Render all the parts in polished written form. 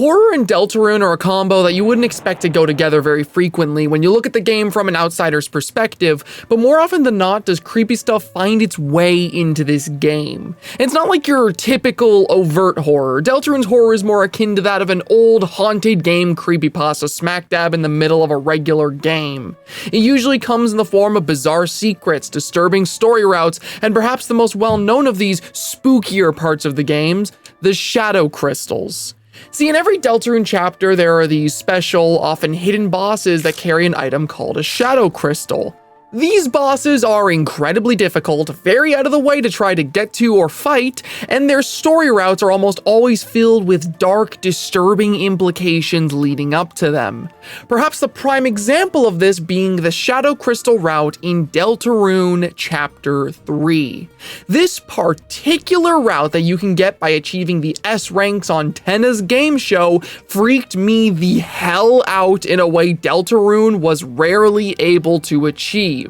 Horror and Deltarune are a combo that you wouldn't expect to go together very frequently when you look at the game from an outsider's perspective, but more often than not does creepy stuff find its way into this game. It's not like your typical overt horror. Deltarune's horror is more akin to that of an old haunted game creepypasta smack dab in the middle of a regular game. It usually comes in the form of bizarre secrets, disturbing story routes, and perhaps the most well-known of these spookier parts of the games, the shadow crystals. See, in every Deltarune chapter, there are these special, often hidden bosses that carry an item called a shadow crystal. These bosses are incredibly difficult, very out of the way to try to get to or fight, and their story routes are almost always filled with dark, disturbing implications leading up to them. Perhaps the prime example of this being the Shadow Crystal route in Deltarune Chapter 3. This particular route that you can get by achieving the S ranks on Tenna's game show freaked me the hell out in a way Deltarune was rarely able to achieve.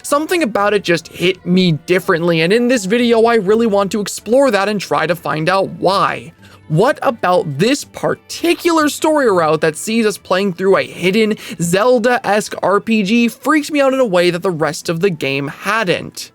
Something about it just hit me differently, and in this video I really want to explore that and try to find out why. What about this particular story route that sees us playing through a hidden Zelda-esque RPG freaks me out in a way that the rest of the game hadn't?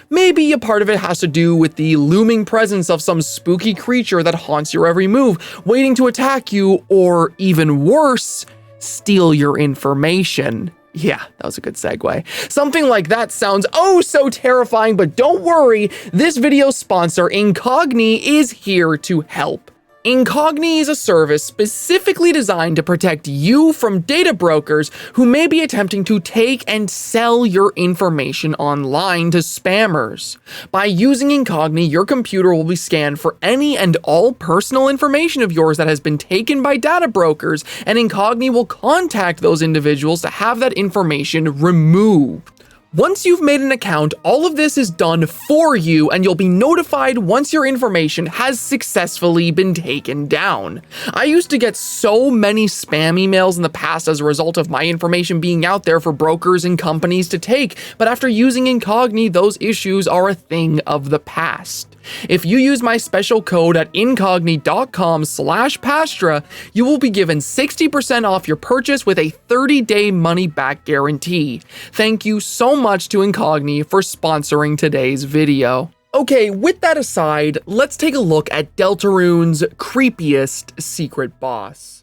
Maybe a part of it has to do with the looming presence of some spooky creature that haunts your every move, waiting to attack you, or even worse, steal your information. Yeah, that was a good segue. Something like that sounds oh so terrifying, but don't worry, this video's sponsor, Incogni, is here to help. Incogni is a service specifically designed to protect you from data brokers who may be attempting to take and sell your information online to spammers. By using Incogni, your computer will be scanned for any and all personal information of yours that has been taken by data brokers, and Incogni will contact those individuals to have that information removed. Once you've made an account, all of this is done for you, and you'll be notified once your information has successfully been taken down. I used to get so many spam emails in the past as a result of my information being out there for brokers and companies to take, but after using Incogni, those issues are a thing of the past. If you use my special code at incogni.com/Pastra, you will be given 60% off your purchase with a 30-day money-back guarantee. Thank you so much to Incogni for sponsoring today's video. Okay, with that aside, let's take a look at Deltarune's creepiest secret boss.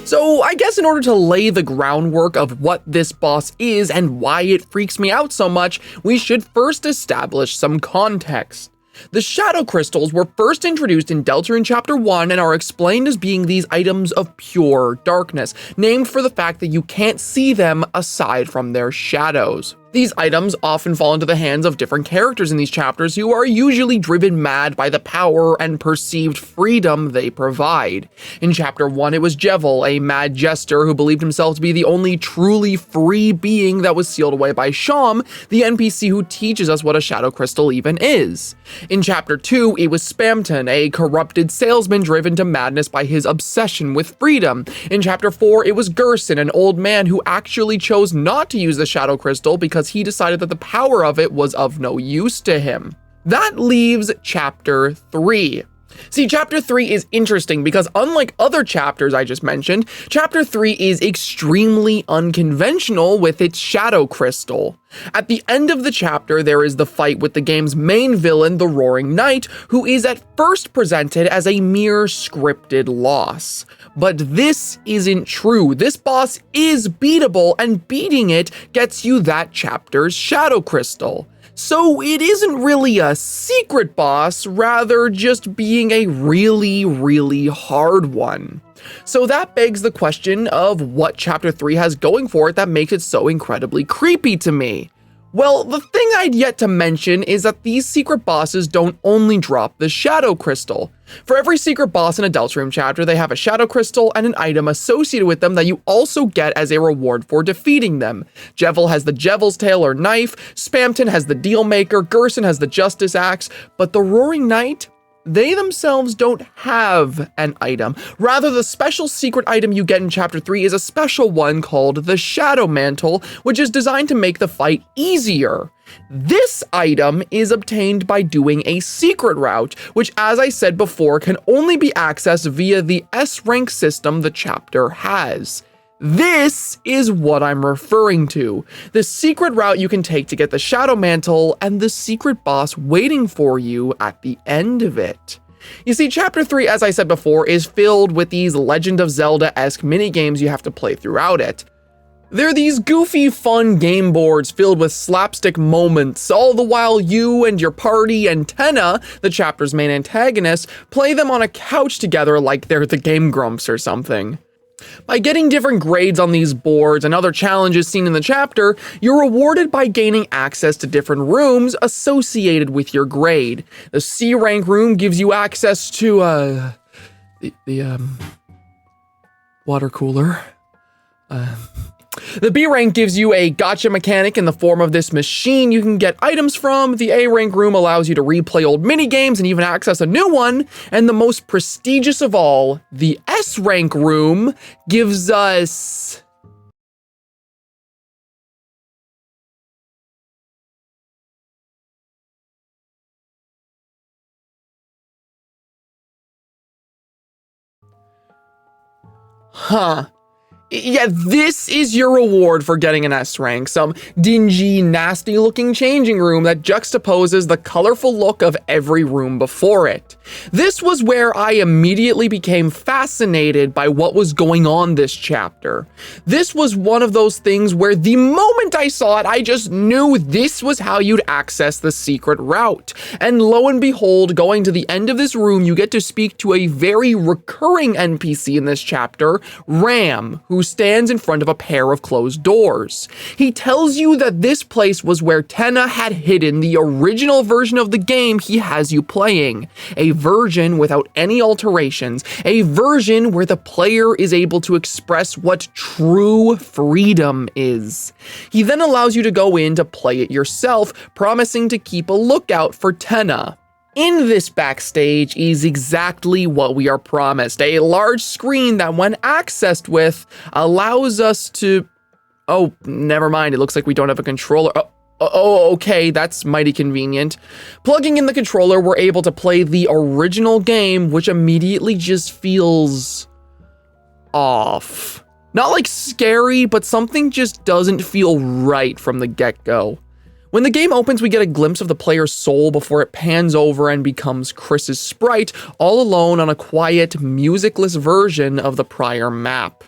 So I guess in order to lay the groundwork of what this boss is and why it freaks me out so much, we should first establish some context. The Shadow Crystals were first introduced in Deltarune Chapter 1 and are explained as being these items of pure darkness, named for the fact that you can't see them aside from their shadows. These items often fall into the hands of different characters in these chapters who are usually driven mad by the power and perceived freedom they provide. In Chapter 1, it was Jevil, a mad jester who believed himself to be the only truly free being that was sealed away by Sham, the NPC who teaches us what a shadow crystal even is. In Chapter 2, it was Spamton, a corrupted salesman driven to madness by his obsession with freedom. In Chapter 4, it was Gerson, an old man who actually chose not to use the shadow crystal because he decided that the power of it was of no use to him. That leaves Chapter 3. See, Chapter 3 is interesting because unlike other chapters I just mentioned, Chapter 3 is extremely unconventional with its shadow crystal. At the end of the chapter, there is the fight with the game's main villain, the Roaring Knight, who is at first presented as a mere scripted loss. But this isn't true. This boss is beatable, and beating it gets you that chapter's shadow crystal. So it isn't really a secret boss, rather just being a really, really hard one. So that begs the question of what Chapter 3 has going for it that makes it so incredibly creepy to me. Well, the thing I'd yet to mention is that these secret bosses don't only drop the shadow crystal. For every secret boss in a Deltarune chapter, they have a shadow crystal and an item associated with them that you also get as a reward for defeating them. Jevil has the Jevil's Tail or knife, Spamton has the Deal Maker, Gerson has the Justice Axe, but the Roaring Knight they themselves don't have an item. Rather, the special secret item you get in Chapter 3 is a special one called the Shadow Mantle, which is designed to make the fight easier. This item is obtained by doing a secret route, which, as I said before, can only be accessed via the S rank system the chapter has. This is what I'm referring to. The secret route you can take to get the Shadow Mantle and the secret boss waiting for you at the end of it. You see, Chapter 3, as I said before, is filled with these Legend of Zelda-esque minigames you have to play throughout it. They're these goofy, fun game boards filled with slapstick moments, all the while you and your party and Tenna, the chapter's main antagonist, play them on a couch together like they're the Game Grumps or something. By getting different grades on these boards and other challenges seen in the chapter, you're rewarded by gaining access to different rooms associated with your grade. The C rank room gives you access to, the water cooler. The B rank gives you a gacha mechanic in the form of this machine you can get items from. The A rank room allows you to replay old minigames and even access a new one. And the most prestigious of all, the S rank room gives us... Yeah, this is your reward for getting an S rank, some dingy, nasty-looking changing room that juxtaposes the colorful look of every room before it. This was where I immediately became fascinated by what was going on this chapter. This was one of those things where the moment I saw it, I just knew this was how you'd access the secret route. And lo and behold, going to the end of this room, you get to speak to a very recurring NPC in this chapter, Ram, who stands in front of a pair of closed doors. He tells you that this place was where Tenna had hidden the original version of the game he has you playing. A version without any alterations. A version where the player is able to express what true freedom is. He then allows you to go in to play it yourself, promising to keep a lookout for Tenna. In this backstage is exactly what we are promised. A large screen that, when accessed with, allows us to... Oh, never mind. It looks like we don't have a controller. Oh, okay, that's mighty convenient. Plugging in the controller, we're able to play the original game, which immediately just feels... off. Not like scary, but something just doesn't feel right from the get-go. When the game opens, we get a glimpse of the player's soul before it pans over and becomes Chris's sprite, all alone on a quiet, musicless version of the prior map.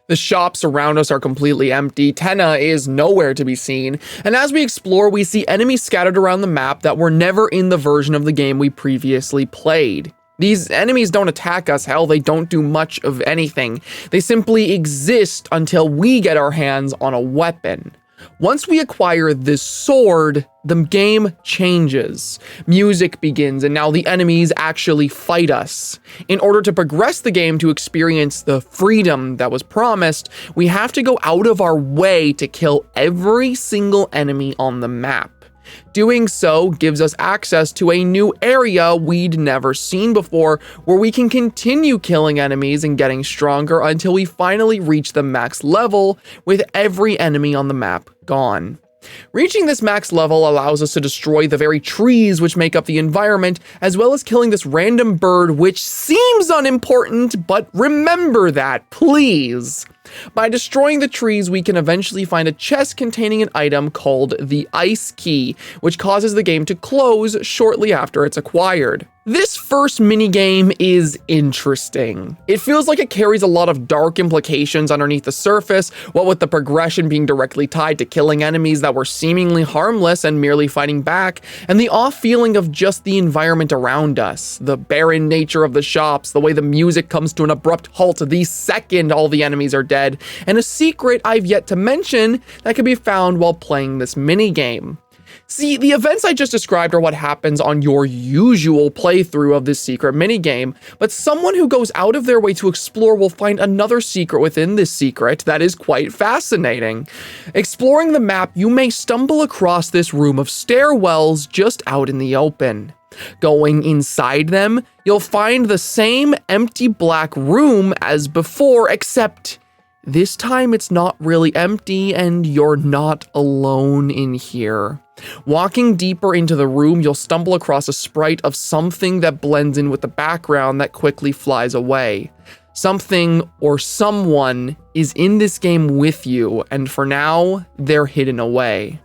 The shops around us are completely empty, Tenna is nowhere to be seen, and as we explore, we see enemies scattered around the map that were never in the version of the game we previously played. These enemies don't attack us, hell, they don't do much of anything. They simply exist until we get our hands on a weapon. Once we acquire this sword, the game changes. Music begins, and now the enemies actually fight us. In order to progress the game to experience the freedom that was promised, we have to go out of our way to kill every single enemy on the map. Doing so gives us access to a new area we'd never seen before, where we can continue killing enemies and getting stronger until we finally reach the max level, with every enemy on the map gone. Reaching this max level allows us to destroy the very trees which make up the environment, as well as killing this random bird which seems unimportant, but remember that, please. By destroying the trees, we can eventually find a chest containing an item called the Ice Key, which causes the game to close shortly after it's acquired. This first minigame is interesting. It feels like it carries a lot of dark implications underneath the surface, what with the progression being directly tied to killing enemies that were seemingly harmless and merely fighting back, and the off feeling of just the environment around us, the barren nature of the shops, the way the music comes to an abrupt halt the second all the enemies are dead, and a secret I've yet to mention that can be found while playing this minigame. See, the events I just described are what happens on your usual playthrough of this secret minigame, but someone who goes out of their way to explore will find another secret within this secret that is quite fascinating. Exploring the map, you may stumble across this room of stairwells just out in the open. Going inside them, you'll find the same empty black room as before, except this time it's not really empty and you're not alone in here. Walking deeper into the room, you'll stumble across a sprite of something that blends in with the background that quickly flies away. Something or someone is in this game with you, and for now, they're hidden away.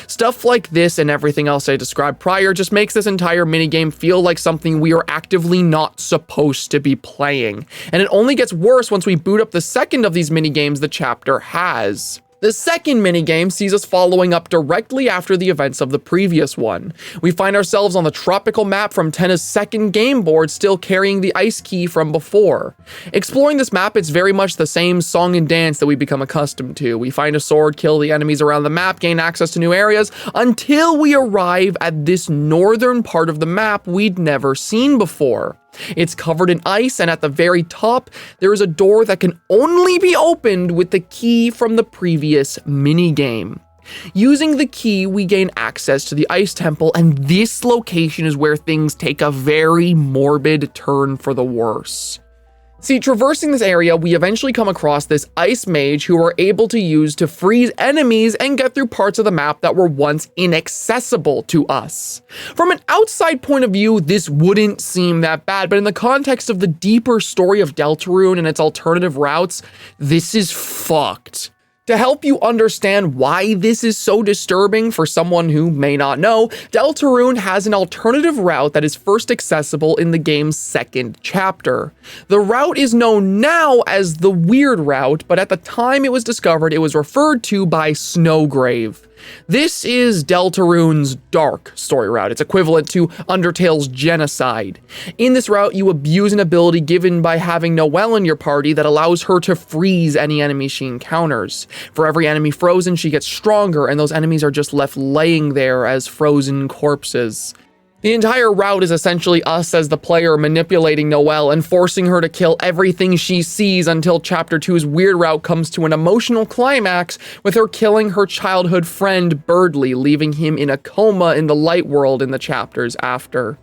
Stuff like this and everything else I described prior just makes this entire minigame feel like something we are actively not supposed to be playing. And it only gets worse once we boot up the second of these minigames the chapter has. The second minigame sees us following up directly after the events of the previous one. We find ourselves on the tropical map from Tenna's second game board, still carrying the ice key from before. Exploring this map, it's very much the same song and dance that we become accustomed to. We find a sword, kill the enemies around the map, gain access to new areas, until we arrive at this northern part of the map we'd never seen before. It's covered in ice, and at the very top, there is a door that can only be opened with the key from the previous minigame. Using the key, we gain access to the ice temple, and this location is where things take a very morbid turn for the worse. See, traversing this area, we eventually come across this ice mage who are able to use to freeze enemies and get through parts of the map that were once inaccessible to us. From an outside point of view, this wouldn't seem that bad, but in the context of the deeper story of Deltarune and its alternative routes, this is fucked. To help you understand why this is so disturbing for someone who may not know, Deltarune has an alternative route that is first accessible in the game's second chapter. The route is known now as the Weird Route, but at the time it was discovered, it was referred to by Snowgrave. This is Deltarune's dark story route. It's equivalent to Undertale's Genocide. In this route, you abuse an ability given by having Noelle in your party that allows her to freeze any enemy she encounters. For every enemy frozen, she gets stronger, and those enemies are just left laying there as frozen corpses. The entire route is essentially us as the player manipulating Noelle and forcing her to kill everything she sees until Chapter 2's Weird Route comes to an emotional climax with her killing her childhood friend Birdley, leaving him in a coma in the light world in the chapters after.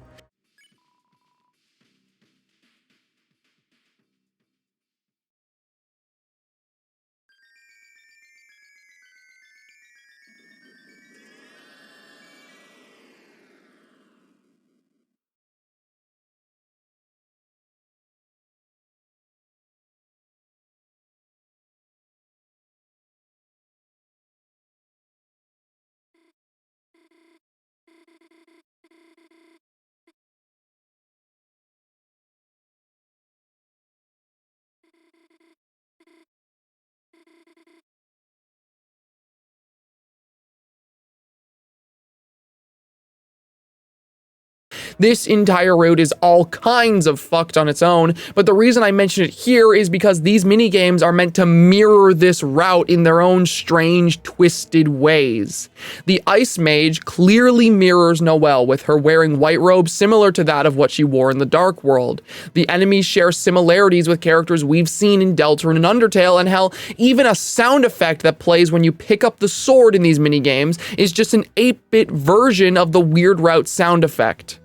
This entire route is all kinds of fucked on its own, but the reason I mention it here is because these minigames are meant to mirror this route in their own strange, twisted ways. The Ice Mage clearly mirrors Noelle, with her wearing white robes similar to that of what she wore in the Dark World. The enemies share similarities with characters we've seen in Deltarune and Undertale, and hell, even a sound effect that plays when you pick up the sword in these minigames is just an 8-bit version of the Weird Route sound effect.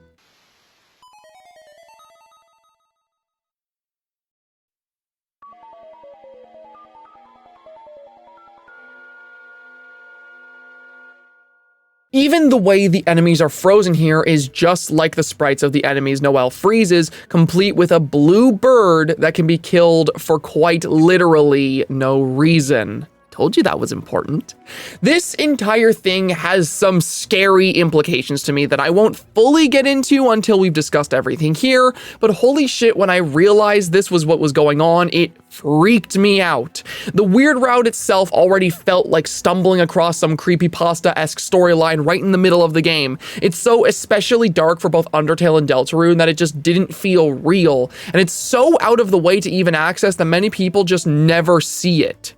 Even the way the enemies are frozen here is just like the sprites of the enemies Noelle freezes, complete with a blue bird that can be killed for quite literally no reason. Told you that was important. This entire thing has some scary implications to me that I won't fully get into until we've discussed everything here, but holy shit, when I realized this was what was going on, it freaked me out. The Weird Route itself already felt like stumbling across some creepypasta-esque storyline right in the middle of the game. It's so especially dark for both Undertale and Deltarune that it just didn't feel real, and it's so out of the way to even access that many people just never see it.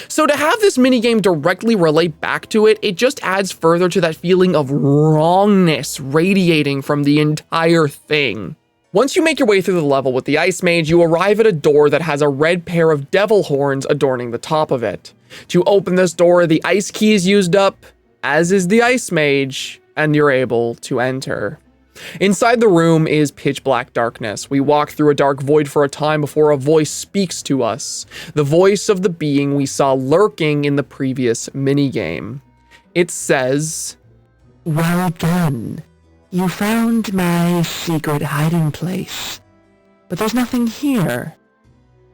So to have this minigame directly relate back to it, it just adds further to that feeling of wrongness radiating from the entire thing. Once you make your way through the level with the Ice Mage, you arrive at a door that has a red pair of devil horns adorning the top of it. To open this door, the ice key is used up, as is the Ice Mage, and you're able to enter. Inside the room is pitch black darkness. We walk through a dark void for a time before a voice speaks to us. The voice of the being we saw lurking in the previous minigame. It says, "Well done. You found my secret hiding place. But there's nothing here,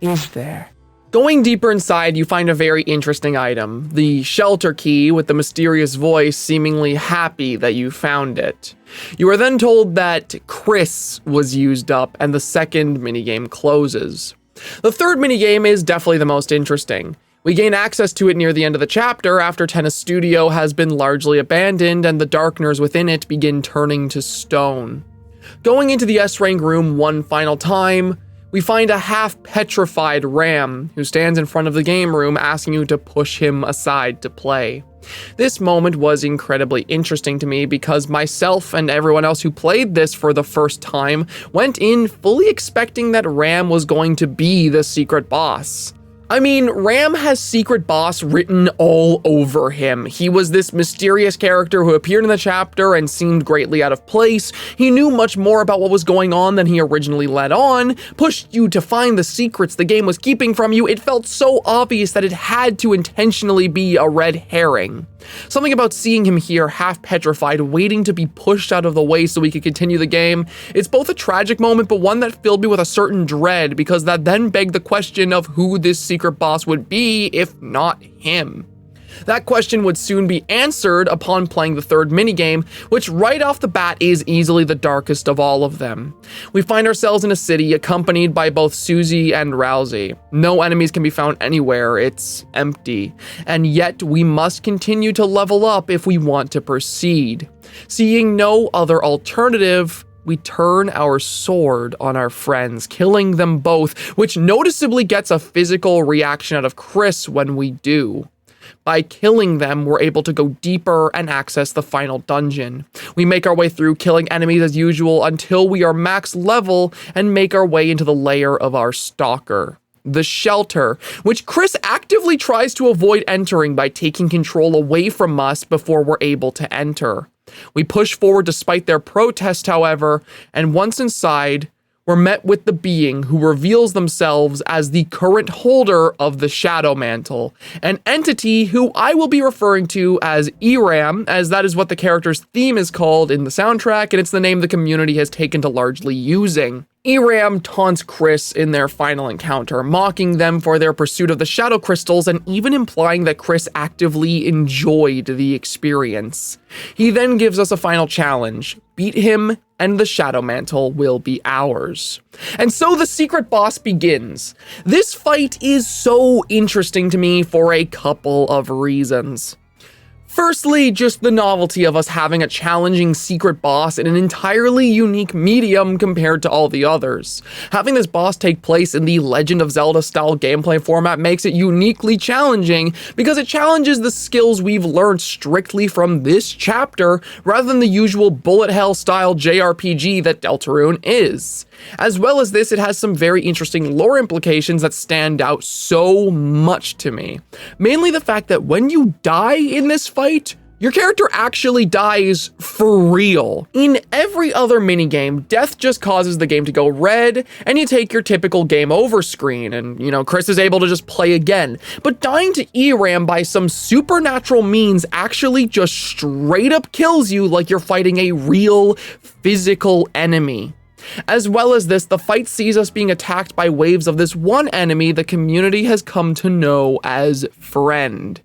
is there?" Going deeper inside, you find a very interesting item, the shelter key with the mysterious voice seemingly happy that you found it. You are then told that Chris was used up and the second minigame closes. The third minigame is definitely the most interesting. We gain access to it near the end of the chapter after Tennis Studio has been largely abandoned and the darkeners within it begin turning to stone. Going into the S-rank room one final time, we find a half-petrified Ram who stands in front of the game room asking you to push him aside to play. This moment was incredibly interesting to me because myself and everyone else who played this for the first time went in fully expecting that Ram was going to be the secret boss. I mean, Ram has secret boss written all over him. He was this mysterious character who appeared in the chapter and seemed greatly out of place. He knew much more about what was going on than he originally let on, pushed you to find the secrets the game was keeping from you. It felt so obvious that it had to intentionally be a red herring. Something about seeing him here half petrified, waiting to be pushed out of the way so we could continue the game. It's both a tragic moment, but one that filled me with a certain dread because that then begged the question of who this secret boss would be if not him. That question would soon be answered upon playing the third minigame, which right off the bat is easily the darkest of all of them. We find ourselves in a city accompanied by both Susie and Rousey. No enemies can be found anywhere, it's empty. And yet we must continue to level up if we want to proceed. Seeing no other alternative, we turn our sword on our friends, killing them both, which noticeably gets a physical reaction out of Chris when we do. By killing them, we're able to go deeper and access the final dungeon. We make our way through, killing enemies as usual until we are max level and make our way into the lair of our stalker, the shelter, which Chris actively tries to avoid entering by taking control away from us before we're able to enter. We push forward despite their protest, however, and once inside, we're met with the being who reveals themselves as the current holder of the Shadow Mantle, an entity who I will be referring to as ERAM, as that is what the character's theme is called in the soundtrack, and it's the name the community has taken to largely using. ERAM taunts Chris in their final encounter, mocking them for their pursuit of the Shadow Crystals and even implying that Chris actively enjoyed the experience. He then gives us a final challenge: beat him and the Shadow Mantle will be ours. And so the secret boss begins. This fight is so interesting to me for a couple of reasons. Firstly, just the novelty of us having a challenging secret boss in an entirely unique medium compared to all the others. Having this boss take place in the Legend of Zelda style gameplay format makes it uniquely challenging because it challenges the skills we've learned strictly from this chapter rather than the usual bullet hell style JRPG that Deltarune is. As well as this, it has some very interesting lore implications that stand out so much to me. Mainly the fact that when you die in this fight, your character actually dies for real. In every other minigame, death just causes the game to go red, and you take your typical game over screen, and Chris is able to just play again. But dying to ERAM by some supernatural means actually just straight up kills you like you're fighting a real physical enemy. As well as this, the fight sees us being attacked by waves of this one enemy the community has come to know as Friend.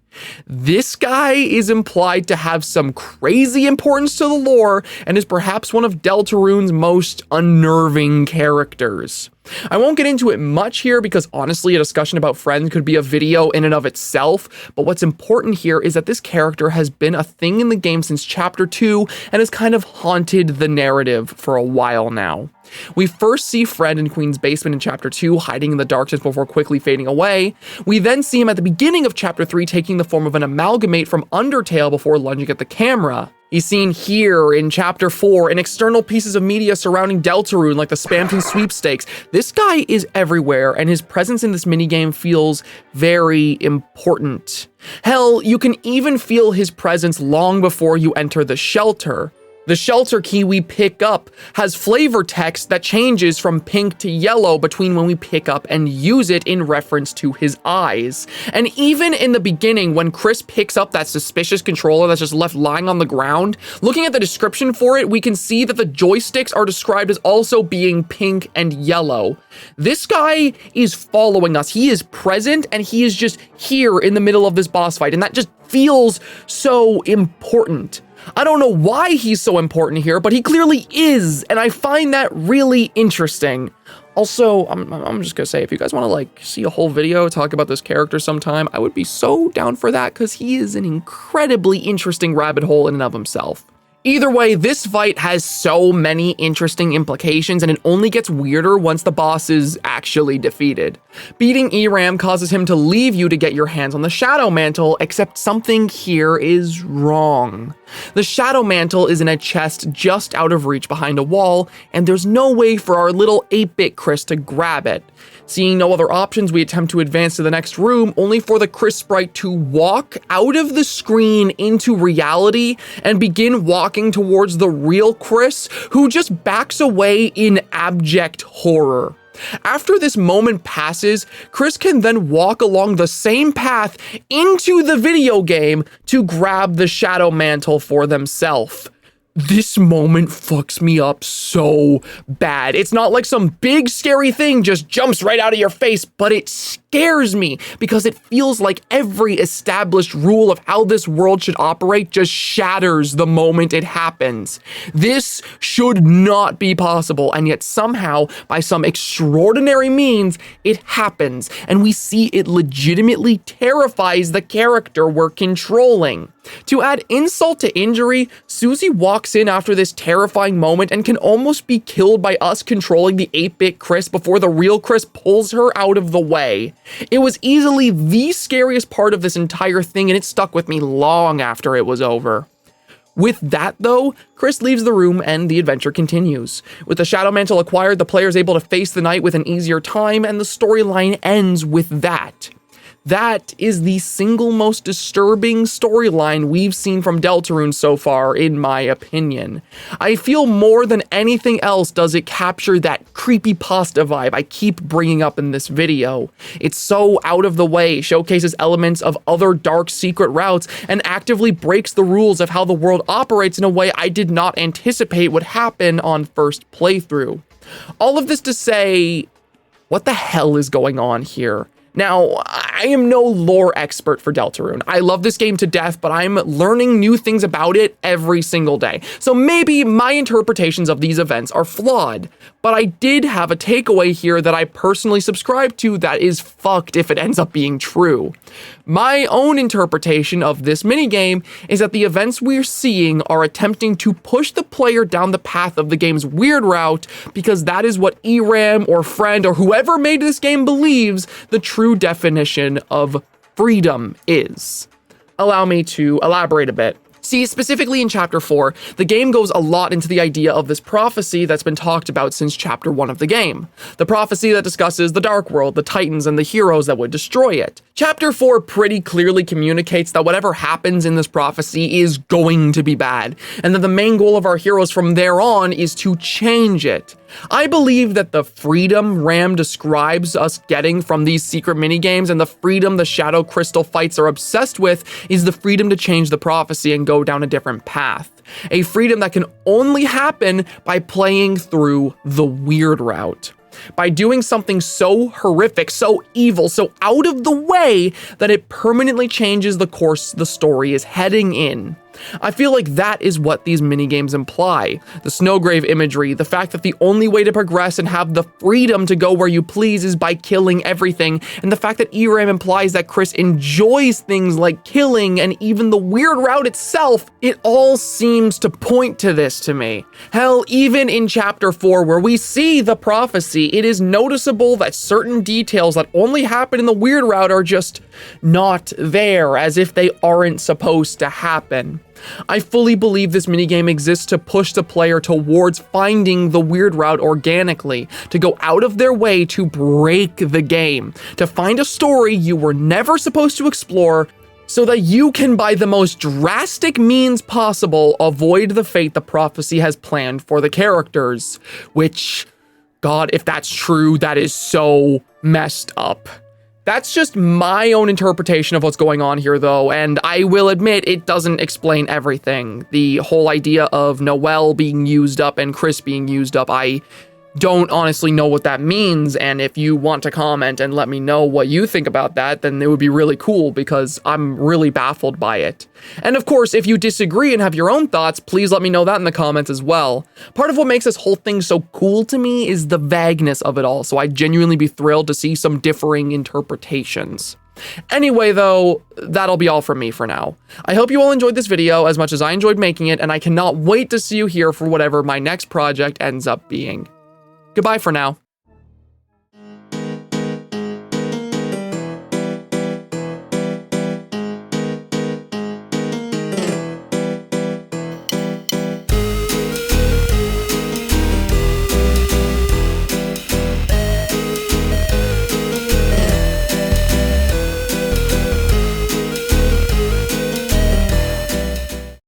This guy is implied to have some crazy importance to the lore and is perhaps one of Deltarune's most unnerving characters. I won't get into it much here because honestly a discussion about Friend could be a video in and of itself, but what's important here is that this character has been a thing in the game since chapter 2 and has kind of haunted the narrative for a while now. We first see Friend in Queen's basement in chapter 2 hiding in the darkness before quickly fading away. We then see him at the beginning of chapter 3 taking the form of an amalgamate from Undertale before lunging at the camera. He's seen here in chapter 4 in external pieces of media surrounding Deltarune like the Spamton sweepstakes. This guy is everywhere and his presence in this minigame feels very important. Hell, you can even feel his presence long before you enter the shelter. The shelter key we pick up has flavor text that changes from pink to yellow between when we pick up and use it in reference to his eyes. And even in the beginning, when Chris picks up that suspicious controller that's just left lying on the ground, looking at the description for it, we can see that the joysticks are described as also being pink and yellow. This guy is following us. He is present and he is just here in the middle of this boss fight, and that just feels so important. I don't know why he's so important here, but he clearly is, and I find that really interesting. Also, I'm just gonna say, if you guys want to like see a whole video talk about this character sometime, I would be so down for that because he is an incredibly interesting rabbit hole in and of himself. Either way, this fight has so many interesting implications, and it only gets weirder once the boss is actually defeated. Beating Eram causes him to leave you to get your hands on the Shadow Mantle, except something here is wrong. The Shadow Mantle is in a chest just out of reach behind a wall, and there's no way for our little 8-bit Chris to grab it. Seeing no other options, we attempt to advance to the next room, only for the Chris sprite to walk out of the screen into reality and begin walking towards the real Chris, who just backs away in abject horror. After this moment passes, Chris can then walk along the same path into the video game to grab the Shadow Mantle for themselves. This moment fucks me up so bad. It's not like some big scary thing just jumps right out of your face, but it scares me because it feels like every established rule of how this world should operate just shatters the moment it happens. This should not be possible, and yet somehow, by some extraordinary means, it happens, and we see it legitimately terrifies the character we're controlling. To add insult to injury, Susie walks in after this terrifying moment and can almost be killed by us controlling the 8-bit Chris before the real Chris pulls her out of the way. It was easily the scariest part of this entire thing, and it stuck with me long after it was over. With that, though, Chris leaves the room and the adventure continues. With the Shadow Mantle acquired, the player is able to face the night with an easier time, and the storyline ends with that. That is the single most disturbing storyline we've seen from Deltarune so far, in my opinion. I feel more than anything else does it capture that creepypasta vibe I keep bringing up in this video. It's so out of the way, showcases elements of other dark secret routes, and actively breaks the rules of how the world operates in a way I did not anticipate would happen on first playthrough. All of this to say, what the hell is going on here? Now, I am no lore expert for Deltarune. I love this game to death, but I'm learning new things about it every single day. So maybe my interpretations of these events are flawed, but I did have a takeaway here that I personally subscribe to that is fucked if it ends up being true. My own interpretation of this minigame is that the events we're seeing are attempting to push the player down the path of the game's weird route because that is what Eram or Friend or whoever made this game believes the true definition of freedom is. Allow me to elaborate a bit. See, specifically in Chapter 4, the game goes a lot into the idea of this prophecy that's been talked about since Chapter 1 of the game. The prophecy that discusses the Dark World, the Titans, and the heroes that would destroy it. Chapter 4 pretty clearly communicates that whatever happens in this prophecy is going to be bad, and that the main goal of our heroes from there on is to change it. I believe that the freedom Ram describes us getting from these secret minigames and the freedom the Shadow Crystal fights are obsessed with is the freedom to change the prophecy and go down a different path. A freedom that can only happen by playing through the weird route. By doing something so horrific, so evil, so out of the way that it permanently changes the course the story is heading in. I feel like that is what these minigames imply. The Snowgrave imagery, the fact that the only way to progress and have the freedom to go where you please is by killing everything, and the fact that Eram implies that Chris enjoys things like killing and even the weird route itself, it all seems to point to this to me. Hell, even in Chapter 4 where we see the prophecy, it is noticeable that certain details that only happen in the weird route are just not there, as if they aren't supposed to happen. I fully believe this minigame exists to push the player towards finding the weird route organically, to go out of their way to break the game, to find a story you were never supposed to explore, so that you can, by the most drastic means possible, avoid the fate the prophecy has planned for the characters. Which, God, if that's true, that is so messed up. That's just my own interpretation of what's going on here, though, and I will admit it doesn't explain everything. The whole idea of Noelle being used up and Chris being used up, I don't honestly know what that means, and if you want to comment and let me know what you think about that, then it would be really cool, because I'm really baffled by it. And of course, if you disagree and have your own thoughts, please let me know that in the comments as well. Part of what makes this whole thing so cool to me is the vagueness of it all, so I'd genuinely be thrilled to see some differing interpretations. Anyway, though, that'll be all from me for now. I hope you all enjoyed this video as much as I enjoyed making it, and I cannot wait to see you here for whatever my next project ends up being. Goodbye for now.